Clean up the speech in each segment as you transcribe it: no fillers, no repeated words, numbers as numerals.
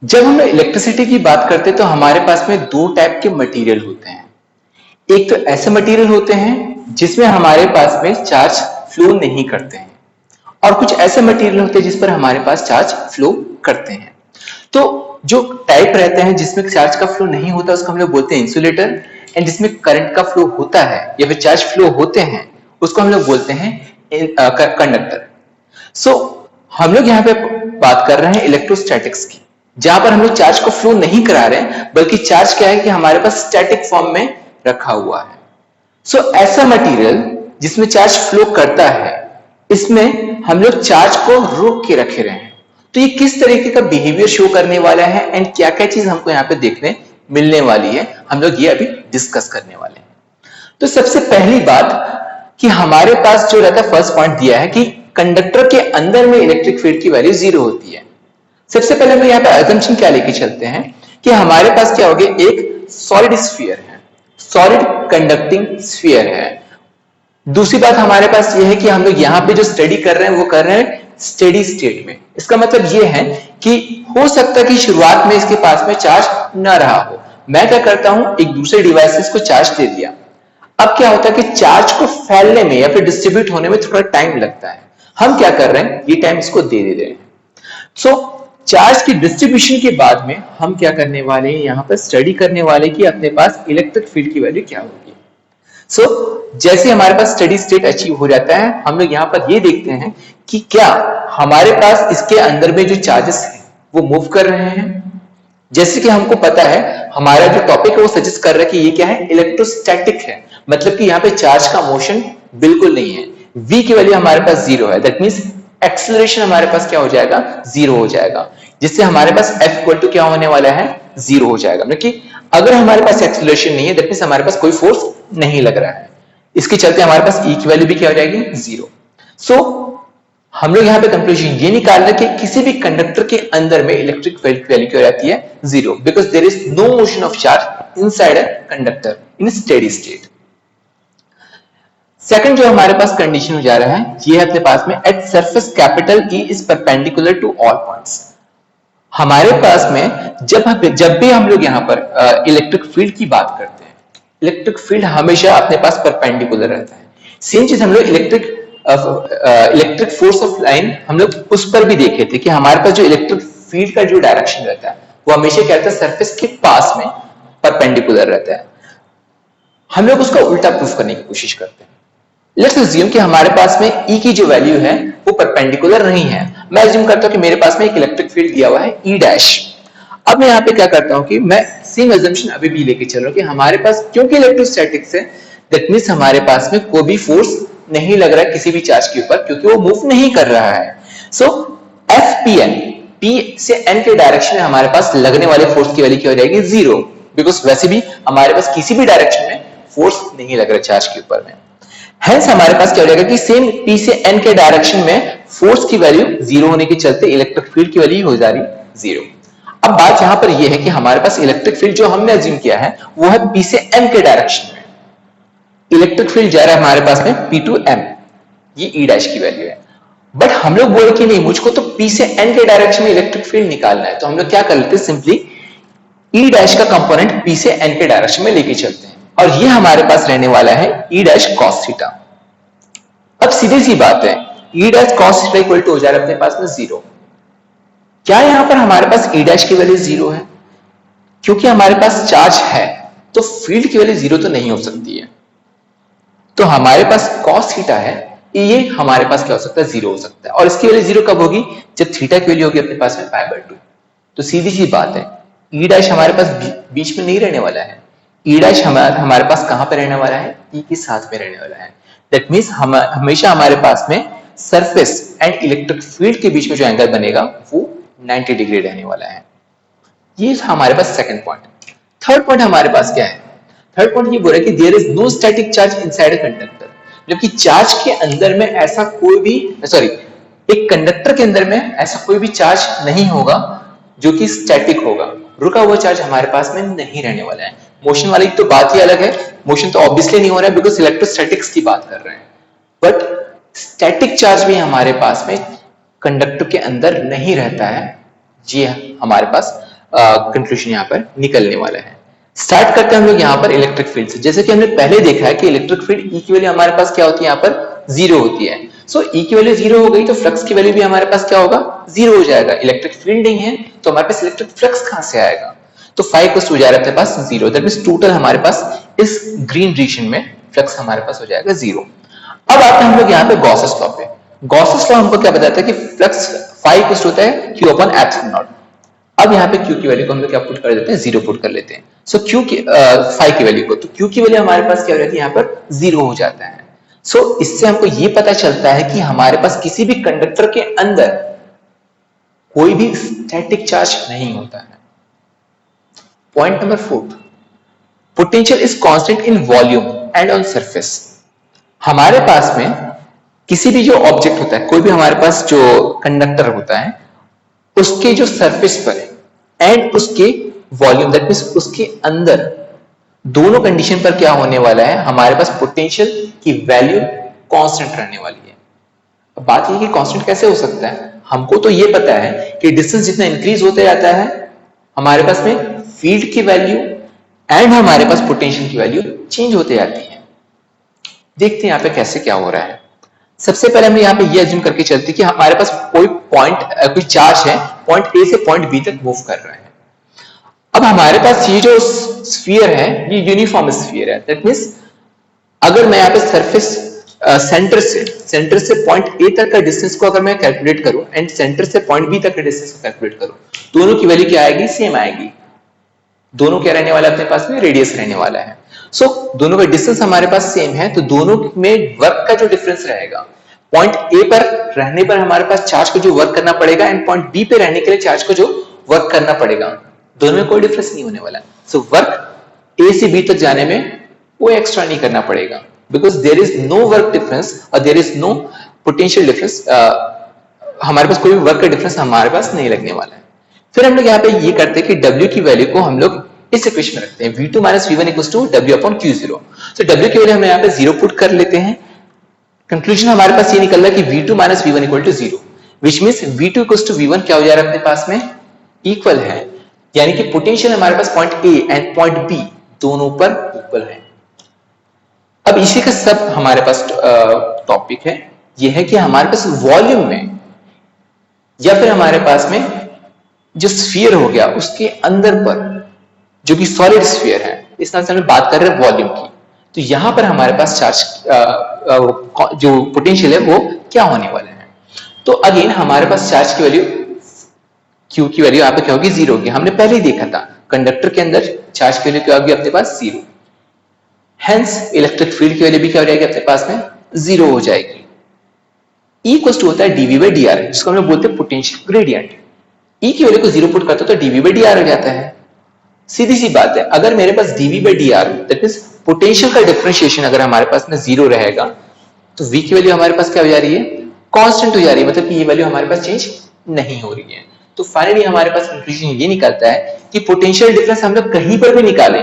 जब हम इलेक्ट्रिसिटी की बात करते हैं तो हमारे पास में दो टाइप के मटेरियल होते हैं। एक तो ऐसे मटेरियल होते हैं जिसमें हमारे पास में चार्ज फ्लो नहीं करते हैं और कुछ ऐसे मटेरियल होते हैं जिस पर हमारे पास चार्ज फ्लो करते हैं। तो जो टाइप रहते हैं जिसमें चार्ज का फ्लो नहीं होता उसको हम लोग बोलते हैं इंसुलेटर, एंड जिसमें करंट का फ्लो होता है या फिर चार्ज फ्लो होते हैं उसको हम लोग बोलते हैं कंडक्टर। सो हम लोग यहाँ पे बात कर रहे हैं इलेक्ट्रोस्टैटिक्स की, जहां पर हम लोग चार्ज को फ्लो नहीं करा रहे हैं बल्कि चार्ज क्या है कि हमारे पास स्टैटिक फॉर्म में रखा हुआ है। सो ऐसा मटेरियल जिसमें चार्ज फ्लो करता है, इसमें हम लोग चार्ज को रोक के रखे रहे हैं। तो ये किस तरीके का बिहेवियर शो करने वाला है एंड क्या क्या चीज हमको यहाँ पे देखने मिलने वाली है, हम लोग ये अभी डिस्कस करने वाले हैं। तो सबसे पहली बात कि हमारे पास जो रहता है, फर्स्ट पॉइंट दिया है कि कंडक्टर के अंदर में इलेक्ट्रिक फील्ड की वैल्यू जीरो होती है। सबसे पहले हम यहाँ पे अजम्पशन क्या लेके चलते हैं कि हमारे पास क्या हो गया, एक सॉलिड स्फीयर है, सॉलिड कंडक्टिंग स्फीयर है। दूसरी बात हमारे पास ये है कि हम लोग यहाँ पे जो स्टडी कर रहे हैं वो कर रहे हैं स्टेडी स्टेट में। इसका मतलब ये है कि हो सकता है कि शुरुआत में इसके पास में चार्ज ना रहा हो, मैं क्या करता हूं एक दूसरे डिवाइसेस को चार्ज दे दिया। अब क्या होता है कि चार्ज को फैलने में या फिर डिस्ट्रीब्यूट होने में थोड़ा टाइम लगता है। हम क्या कर रहे हैं, ये टाइम इसको दे रहे हैं। सो चार्ज की डिस्ट्रीब्यूशन के बाद में हम क्या करने वाले हैं, यहां पर स्टडी करने वाले कि अपने पास इलेक्ट्रिक फील्ड की वैल्यू क्या होगी। सो जैसे हमारे पास स्टडी स्टेट अचीव हो जाता है, हम लोग यहां पर ये देखते हैं कि क्या हमारे पास इसके अंदर में जो चार्जेस हैं वो मूव कर रहे हैं। जैसे कि हमको पता है हमारा जो टॉपिक है वो सजेस्ट कर रहा है कि ये क्या है, इलेक्ट्रोस्टैटिक है, मतलब कि यहाँ पे चार्ज का मोशन बिल्कुल नहीं है। v की वैल्यू हमारे पास जीरो है, दैट मींस एक्सेलरेशन हमारे पास क्या हो जाएगा, जीरो हो जाएगा, जिससे हमारे पास f इक्वल टू क्या होने वाला है, जीरो हो जाएगा। मतलब कि अगर हमारे पास एक्सेलरेशन नहीं है दैट मींस हमारे पास कोई फोर्स नहीं लग रहा है, इसके चलते हमारे पास e की वैल्यू भी क्या हो जाएगी, जीरो। सो हम लोग यहाँ पे कंक्लूजन ये निकाल रहे कि किसी भी कंडक्टर के अंदर में इलेक्ट्रिक फील्ड की वैल्यू क्या रहती है, zero, because there is no motion of charge inside a conductor in steady state. Second जो हमारे पास कंडीशन हो जा रहा है ये है अपने पास में at surface capital E is perpendicular to all points. हमारे पास में जब भी हम लोग यहाँ पर इलेक्ट्रिक फील्ड की बात करते हैं, इलेक्ट्रिक फील्ड हमेशा अपने पास परपेंडिकुलर रहता है। सेम चीज हम लोग इलेक्ट्रिक फोर्स ऑफ लाइन हम लोग उस पर भी देखे थे कि हमारे पास जो इलेक्ट्रिक फील्ड का जो डायरेक्शन रहता है वो हमेशा क्या रहता है, सरफेस के पास में परपेंडिकुलर रहता है। हम लोग उसका उल्टा प्रूफ करने की कोशिश करते हैं। लेट्स अज्यूम कि हमारे पास में E की जो वैल्यू है वो परपेंडिकुलर नहीं है। मैं अज्यूम करता हूं कि मेरे पास में एक इलेक्ट्रिक फील्ड दिया हुआ है E डैश। अब मैं यहाँ पे क्या करता हूं कि मैं सेम अजम्पशन अभी भी लेके चल रहा हूं कि हमारे पास क्योंकि इलेक्ट्रोस्टैटिक्स है दैट मींस हमारे पास में कोई भी फोर्स नहीं लग रहा है किसी भी चार्ज के ऊपर, क्योंकि वो मूव नहीं कर रहा है। सो एफ पी एन, पी से एन के डायरेक्शन में हमारे पास लगने वाले फोर्स की वैल्यू क्या हो जाएगी, जीरो, बिकॉज वैसे भी हमारे पास किसी भी डायरेक्शन में फोर्स नहीं लग रहा चार्ज के ऊपर में। हेंस हमारे पास क्या हो जाएगा कि सेम पी से एन के डायरेक्शन में फोर्स की वैल्यू जीरो होने के चलते इलेक्ट्रिक फील्ड की वैल्यू हो जा रही जीरो। अब बात यहां पर यह है कि हमारे पास इलेक्ट्रिक फील्ड जो हमने अज्यूम किया है वो है पी से एम के डायरेक्शन में। इलेक्ट्रिक फील्ड जा रहा है हमारे पास में पी टू एम, ये ई डैश की वैल्यू है। बट हम लोग बोले कि नहीं, मुझको तो पी से एन के डायरेक्शन में इलेक्ट्रिक फील्ड निकालना है, तो हम लोग क्या कर लेते हैं, सिंपली ई डैश का कंपोनेंट पी से एन के डायरेक्शन में लेके चलते हैं, और ये हमारे पास रहने वाला है ई डैश कॉस थीटा। अब सीधी सी बात है, E dash cos theta equal to हो जा रहा है अपने पास में जीरो। क्या यहां पर हमारे पास ई डैश की वैल्यू जीरो है? क्योंकि हमारे पास चार्ज है तो फील्ड की वैल्यू जीरो तो नहीं हो सकती है। तो हमारे पास कॉस थीटा है, ये हमारे पास क्या हो सकता है, जीरो हो सकता है। और इसकी वैल्यू जीरो कब होगी, जब थीटा की वैल्यू होगी अपने पास में पाई बाय 2। तो सीधी सी बात है, ई डैश हमारे पास बीच में नहीं रहने वाला है। ई डैश हमारे पास कहां पे रहने वाला है, ई के साथ में रहने वाला है। दैट मींस हमेशा हमारे पास में सरफेस एंड इलेक्ट्रिक फील्ड के बीच में जो एंगल बनेगा वो 90 डिग्री रहने वाला है। ये हमारे पास सेकंड पॉइंट। थर्ड पॉइंट हमारे पास क्या है, थर्ड पॉइंट ये बोल रहा है कि there is no static charge inside a conductor. जबकि चार्ज के अंदर में ऐसा कोई भी, सॉरी, एक कंडक्टर के अंदर में ऐसा कोई भी चार्ज नहीं होगा जो कि स्टैटिक होगा, रुका हुआ चार्ज हमारे पास में नहीं रहने वाला है। मोशन वाली तो बात ही अलग है, मोशन तो ऑब्वियसली नहीं हो रहा है बिकॉज इलेक्ट्रोस्टैटिक्स की बात कर रहे हैं। बट स्टैटिक चार्ज भी हमारे पास में कंडक्टर के अंदर नहीं रहता है, जी हमारे पास कंक्लूजन यहाँ पर निकलने वाला है। स्टार्ट करते हैं हम लोग यहाँ पर इलेक्ट्रिक फील्ड से। जैसे कि हमने पहले देखा है कि इलेक्ट्रिक फील्ड ई की वैल्यू हमारे पास क्या होती है, यहाँ पर जीरो होती है। सो ई की वैल्यू जीरो हो गई तो फ्लक्स की वैल्यू भी हमारे पास क्या होगा, जीरो हो जाएगा। इलेक्ट्रिक फील्ड नहीं है तो हमारे पास इलेक्ट्रिक फ्लक्स कहां से आएगा, तो 5 हो जाएगा अपने पास जीरो। दैट मींस टोटल हमारे पास इस ग्रीन रीजन में फ्लक्स हमारे पास हो जाएगा जीरो। अब आते हैं हम लोग यहाँ पे गॉसेस लॉ पे। गॉसेस लॉ हमको क्या बताता है कि फ्लक्स 5 होता है क्यू अपॉन एप्सिलॉन नॉट। अब यहाँ पे Q की वैल्यू को हम लोग क्या पुट कर देते हैं, जीरो पुट कर लेते हैं। सो Q की 5 की वैल्यू को, तो Q की वैल्यू हमारे पास क्या हो जाती है, यहाँ पर जीरो हो जाता है। सो इससे हमको ये पता चलता है कि हमारे पास किसी भी कंडक्टर के अंदर कोई भी स्टैटिक चार्ज नहीं होता है। Point number 4, potential is constant in volume and on surface. हमारे पास में किसी भी जो ऑब्जेक्ट होता है, कोई भी हमारे पास जो कंडक्टर होता है, उसके जो सरफेस पर है एंड उसके वॉल्यूम, दैट मींस उसके अंदर, दोनों कंडीशन पर क्या होने वाला है, हमारे पास पोटेंशियल की वैल्यू कांस्टेंट रहने वाली है। अब बात ये कि कांस्टेंट कैसे हो सकता है, हमको तो ये पता है कि डिस्टेंस जितना इंक्रीज होते जाता है हमारे पास में फील्ड की वैल्यू एंड हमारे पास पोटेंशियल की वैल्यू चेंज होते जाती है। देखते हैं यहाँ पे कैसे क्या हो रहा है। सबसे पहले हम यहाँ पे ये अज्यूम करके चलते कि हमारे पास कोई पॉइंट, कोई चार्ज है, पॉइंट ए से पॉइंट बी तक मूव कर रहा है। अब हमारे पास ये जो स्फीयर है ये यूनिफॉर्म स्फीयर है। दैट मींस अगर मैं यहाँ पे सरफेस सेंटर से पॉइंट ए तक का डिस्टेंस को अगर मैं कैलकुलेट करूं एंड सेंटर से पॉइंट बी तक का डिस्टेंस को कैलकुलेट करूं, दोनों की वैल्यू क्या आएगी, सेम आएगी। दोनों क्या रहने वाला है, अपने पास में रेडियस रहने वाला है। सो दोनों का डिस्टेंस हमारे पास सेम है तो दोनों में वर्क का जो डिफरेंस रहेगा, पॉइंट ए पर रहने पर हमारे पास चार्ज को जो वर्क करना पड़ेगा एंड पॉइंट बी पे रहने के लिए चार्ज को जो वर्क करना पड़ेगा, दोनों में कोई डिफरेंस नहीं होने वाला। सो वर्क ए से बी तक जाने में कोई एक्स्ट्रा नहीं करना पड़ेगा, because there is no work difference और there is no potential difference. हमारे पास कोई भी वर्क का डिफरेंस हमारे पास नहीं लगने वाला है। फिर हम लोग यहाँ पे ये करते हैं कि W की वैल्यू को हम लोग इस इक्वेशन में रखते हैं, V2 minus V1 equals to W upon Q0। तो W की वैल्यू हम यहाँ पे जीरो पुट कर लेते हैं। कंक्लूजन हमारे पास ये निकल रहा है कि V2 minus V1 equal to zero, which means V2 equals to V1 क्या हो जा रहा है अपने पास में, इक्वल है। यानी कि पोटेंशियल हमारे पास point A and point B दोनों पर इक्वल है। अब इसी का सब हमारे पास टॉपिक है, ये है कि हमारे पास वॉल्यूम में या फिर हमारे पास में जो स्फीयर हो गया उसके अंदर पर जो कि सॉलिड स्फीयर है, इस तरह से हम बात कर रहे हैं वॉल्यूम की, तो यहां पर हमारे पास चार्ज जो पोटेंशियल है वो क्या होने वाला है। तो अगेन हमारे पास चार्ज की वैल्यू Q की वैल्यू यहाँ पे क्या होगी, जीरो होगी। हमने पहले ही देखा था कंडक्टर के अंदर चार्ज की वैल्यू क्या होगी अपने पास, जीरो। हेंस इलेक्ट्रिक फील्ड की वैल्यू भी क्या हो जाएगी अपने पास में, जीरो हो जाएगी। E इक्वल्स टू होता है dV बाई dr, जिसको हम लोग बोलते हैं पोटेंशियल ग्रेडियंट। E की वैल्यू को जीरो पुट करते हो तो dV बाई dr हो जाता है। सीधी सी बात है, अगर मेरे पास dV by dr that means potential का डिफरेंशिएशन अगर हमारे पास में जीरो रहेगा तो V की वैल्यू हमारे पास क्या हो जा रही है, कांस्टेंट हो जा रही है, मतलब कि ये वैल्यू हमारे पास चेंज नहीं हो रही है। तो फाइनली हमारे पास कंक्लूजन ये निकलता है कि पोटेंशियल डिफरेंस हम लोग कहीं पर भी निकालें,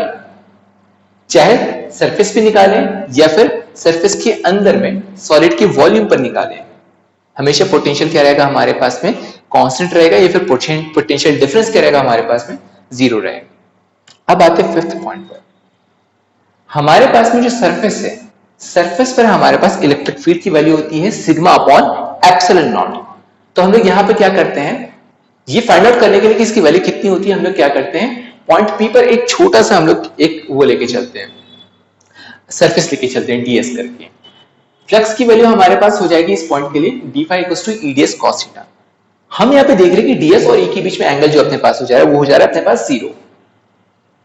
चाहे सरफेस पे निकालें या फिर सरफेस के अंदर में सॉलिड के वॉल्यूम पर निकालें, हमेशा पोटेंशियल क्या रहेगा हमारे पास में, कांस्टेंट रहेगा, या फिर पोटेंशियल डिफरेंस क्या रहेगा हमारे पास में, जीरो रहेगा। अब आते हैं फिफ्थ पॉइंट पर। हमारे पास में जो सरफेस है, सरफेस पर हमारे पास इलेक्ट्रिक फील्ड की वैल्यू होती है सिग्मा अपॉन एप्सिलॉन नॉट। तो हम लोग यहां पे क्या करते हैं, ये फाइंड आउट करने के लिए कि इसकी वैल्यू कितनी होती है, हम लोग क्या करते हैं, पॉइंट P पर एक छोटा सा हम लोग एक वो लेके चलते हैं, सरफेस लेके चलते हैं ds करके। फ्लक्स की वैल्यू हमारे पास हो जाएगी इस पॉइंट के लिए d phi equals to eds cos theta. हम यहाँ पे देख रहे हैं कि ds और e के बीच में एंगल जो अपने पास हो जा रहा है वो हो जा रहा है अपने पास जीरो।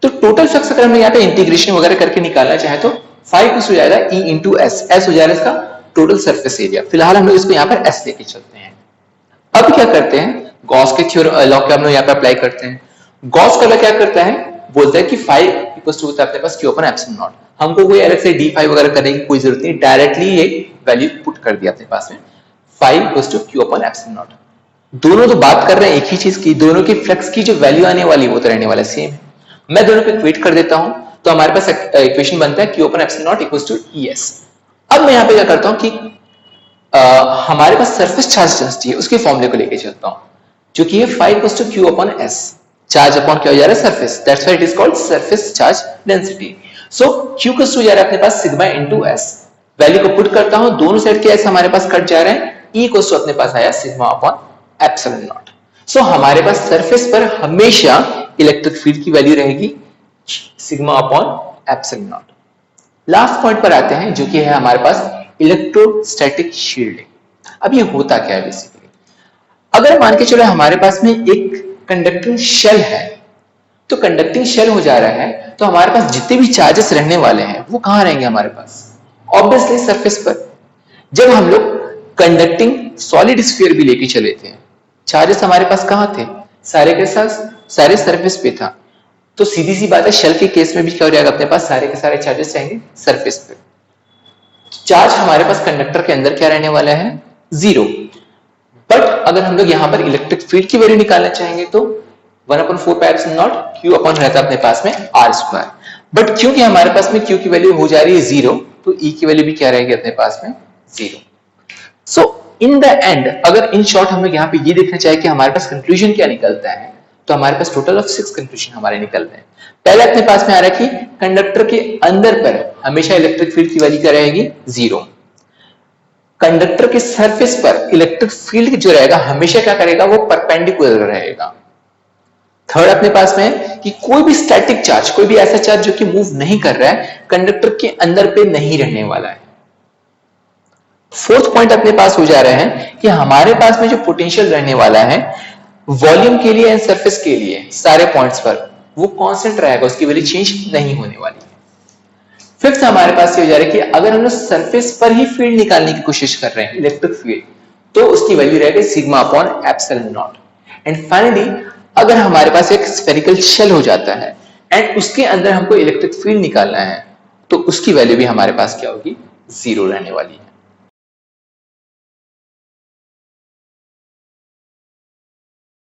तो टोटल फ्लक्स अगर हम यहाँ पे इंटीग्रेशन वगैरह करके निकालना चाहे तो फाई कुछ हो जाएगा e इंटू एस, एस हो जाएगा इसका टोटल सरफेस एरिया। फिलहाल हम लोग इसको यहाँ पर s लेके चलते हैं। अब क्या करते हैं, गॉस के थ्योरम लॉ को हम लोग यहाँ पे अप्लाई करते हैं। गॉस का लॉ क्या करता है, बोलता है कि फाई इक्वल्स टू होता है अपने पास q अपॉन एप्सिलॉन नॉट। हमको कोई अलग से d फाई वगैरह करने की कोई जरूरत नहीं, डायरेक्टली ये वैल्यू पुट कर दिया अपने पास में, phi equals to q upon epsilon naught. दोनों तो बात कर रहे हैं एक ही चीज की, दोनों की फ्लक्स की जो वैल्यू आने वाली वो तो रहने वाला सेम है। मैं दोनों को इक्वेट कर देता हूं तो हमारे पास इक्वेशन बनता है q upon epsilon naught equals to es। अब मैं यहाँ पे क्या करता हूँ कि हमारे पास सरफेस चार्ज डेंसिटी है उसके फॉर्मूले को लेके चलता हूं, जो कि है phi equals to q upon s। Charge upon क्या हो जा रहा है, surface, that's why it is called surface charge density. So Q का हो जा रहा है अपने पास सिग्मा इनटू S, वैल्यू को पुट करता हूं, दोनों साइड के S हमारे पास कट जा रहे हैं, E को अपने पास आया सिग्मा अपॉन एप्सिलॉन नॉट। सो हमारे पास सरफेस पर हमेशा इलेक्ट्रिक फील्ड की वैल्यू रहेगी sigma upon epsilon not. Last point पर आते हैं जो कि है हमारे पास इलेक्ट्रोस्टैटिक शील्डिंग। अब ये होता क्या है बेसिकली, अगर मान के चलो हमारे पास में एक कंडक्टिंग शेल है, तो कंडक्टिंग शेल हो जा रहा है, तो हमारे पास जितने भी चार्जेस रहने वाले हैं वो कहां रहेंगे हमारे पास, ऑब्वियसली सरफेस पर। जब हम लोग कंडक्टिंग सॉलिड स्फीयर भी लेके चले थे, चार्जेस हमारे पास कहां थे, सारे के सारे सरफेस पे था, तो सीधी सी बात है शेल के केस में भी क्या हो जाएगा, अपने पास सारे के सारे चार्जेस रहेंगे सरफेस पे। चार्ज हमारे पास कंडक्टर के अंदर क्या रहने वाला है, जीरो। बट अगर हम लोग यहां पर इलेक्ट्रिक फील्ड की वैल्यू निकालना चाहेंगे तो 1/4πε0 Q अपॉन रहता है अपने पास में R²। बट क्योंकि हमारे पास में Q की वैल्यू हो जा रही है जीरो, तो E की वैल्यू भी क्या रहेगी अपने पास में, zero. So in the end अगर इन शॉर्ट हम लोग यहाँ पे ये देखना चाहे कि हमारे पास कंक्लूजन क्या निकलता है, तो हमारे पास टोटल ऑफ 6 कंक्लूजन हमारे निकल रहे हैं। पहले अपने पास में आ रहा है कि कंडक्टर के अंदर पर हमेशा इलेक्ट्रिक फील्ड की वैल्यू क्या रहेगी, जीरो। कंडक्टर के सरफेस पर इलेक्ट्रिक फील्ड जो रहेगा हमेशा क्या करेगा, वो परपेंडिकुलर रहेगा। थर्ड अपने पास में है कि कोई भी स्टैटिक चार्ज, कोई भी ऐसा चार्ज जो कि मूव नहीं कर रहा है, कंडक्टर के अंदर पे नहीं रहने वाला है। फोर्थ पॉइंट अपने पास हो जा रहा है कि हमारे पास में जो पोटेंशियल रहने वाला है वॉल्यूम के लिए एंड सरफेस के लिए सारे पॉइंट्स पर, वो कांस्टेंट रहेगा, उसकी वैल्यू चेंज नहीं होने वाली है। फिफ्थ हमारे पास ये हो जा रहा है कि अगर हम लोग सरफेस पर ही फील्ड निकालने की कोशिश कर रहे हैं, इलेक्ट्रिक फील्ड, तो उसकी वैल्यू रहेगी sigma upon epsilon not. And finally अगर हमारे पास एक स्फेरिकल शेल हो जाता है एंड उसके अंदर हमको इलेक्ट्रिक फील्ड निकालना है, तो उसकी वैल्यू भी हमारे पास क्या होगी, जीरो रहने वाली है।